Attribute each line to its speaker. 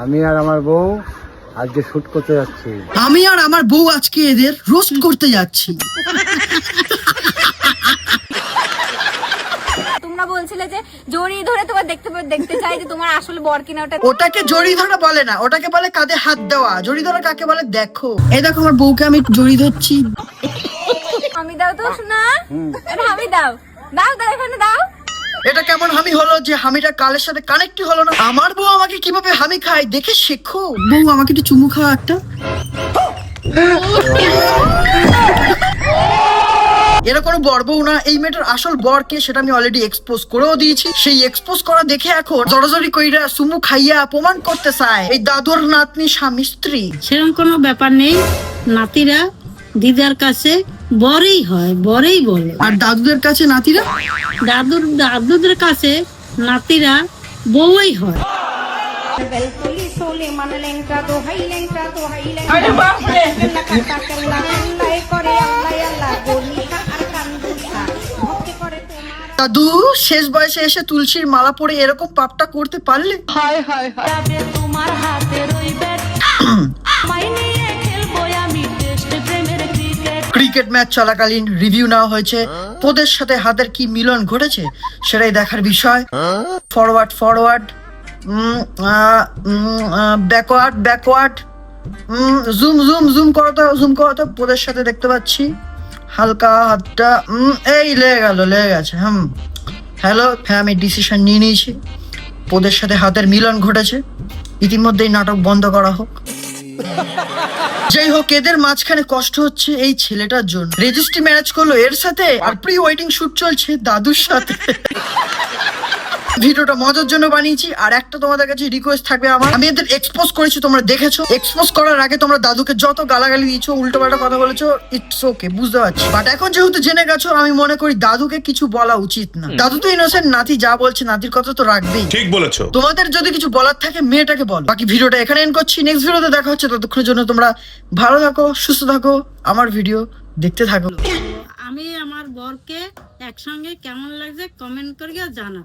Speaker 1: আমি আর আমার বউ আজকে শুট করতে যাচ্ছি।
Speaker 2: আমি আর আমার বউ আজকে এদের রোস্ট করতে যাচ্ছি।
Speaker 3: তোমরা বলছিলে যে জড়িয়ে ধরে তোমার দেখতে চাই যে তোমার আসলে বর কিনা ওটা।
Speaker 2: ওটাকে জড়িয়ে ধরা বলে না, ওটাকে বলে কাঁধে হাত দেওয়া। জড়িয়ে ধরা কাকে বলে দেখো। এই দেখো আমার বউকে আমি জড়িয়ে ধরছি।
Speaker 3: আমি দাও তো শোনা, আরে আমি দাও দাও দাও এখানে দাও।
Speaker 2: এটা কেমন হামি হলো যে হামিটা কালের সাথে কানেক্টই হলো না। আমার বউ আমাকে কিভাবে হামি খায় দেখে শেখো। বউ আমাকে একটু চুমু খাওয়া একটা। এরা কোনো বর বউ না, এই মেয়েটার আসল বরকে সেটা আমি অলরেডি এক্সপোজ করেও দিয়েছি। সেই এক্সপোজ করা দেখে এখন জড়াজড়ি কইরা সুমু খাইয়া প্রমাণ করতে চায় এই দাদুর নাতনি স্বামী স্ত্রী।
Speaker 4: সেরকম কোনো ব্যাপার নেই, নাতিরা দিদার কাছে বরেই হয়, বরেই বলে।
Speaker 2: আর দাদুদের কাছে নাতিরা
Speaker 4: দাদুদের কাছে নাতিরা বউই হয়।
Speaker 2: দাদু শেষ বয়সে এসে তুলসীর মালা পরে এরকম পাপটা করতে পারলে? হায় হায় হায়। ক্রিকেট ম্যাচ চলাকালীন রিভিউ নেওয়া হয়েছে, তোদের সাথে হাতের কি মিলন ঘটেছে সেটাই দেখার বিষয়। Forward forward, backward backward, zoom zoom zoom করো তো, জুম করো তো। তোদের সাথে দেখতে পাচ্ছি হালকা হাতটা, এই লেগে গেছে। হ্যালো, হ্যাঁ আমি ডিসিশন নিয়ে নিয়েছি, ওদের সাথে হাতের মিলন ঘটেছে। ইতিমধ্যেই নাটক বন্ধ করা হোক। যাই হোক, এদের মাঝখানে কষ্ট হচ্ছে এই ছেলেটার জন্য। রেজিস্ট্রি ম্যারেজ করলো এর সাথে, আর প্রি ওয়েডিং শুট চলছে দাদুর সাথে। ভিডিওটা মজার জন্য বানিয়েছি। আর একটা তোমাদের কাছে রিকোয়েস্ট থাকবে আমার, আমি এদের এক্সপোজ করেছি, তোমরা দেখেছো। এক্সপোজ করার আগে তোমরা দাদুকে যত গালাগালি দিয়েছো, উল্টো পাল্টা কথা বলেছো, ইটস ওকে, বুঝতে পারছি। বাট এখন যেহেতু জেনে গেছো, আমি মনে করি দাদুকে কিছু বলা উচিত না। দাদু তো ইনোসেন্ট, নাতি যা বলছে নাতির কথা তো রাখবেই।
Speaker 5: ঠিক বলেছো।
Speaker 2: তোমাদের যদি কিছু বলার থাকে মেয়েটাকে বল। বাকি ভিডিওটা এখানে এন্ড করছি, নেক্সট ভিডিওতে দেখা হচ্ছে। ততক্ষণের জন্য তোমরা ভালো থাকো, সুস্থ থাকো, আমার ভিডিও দেখতে থাকো।
Speaker 4: আমি আমার বরকে একসঙ্গে কেমন লাগছে কমেন্ট করিয়া জানা।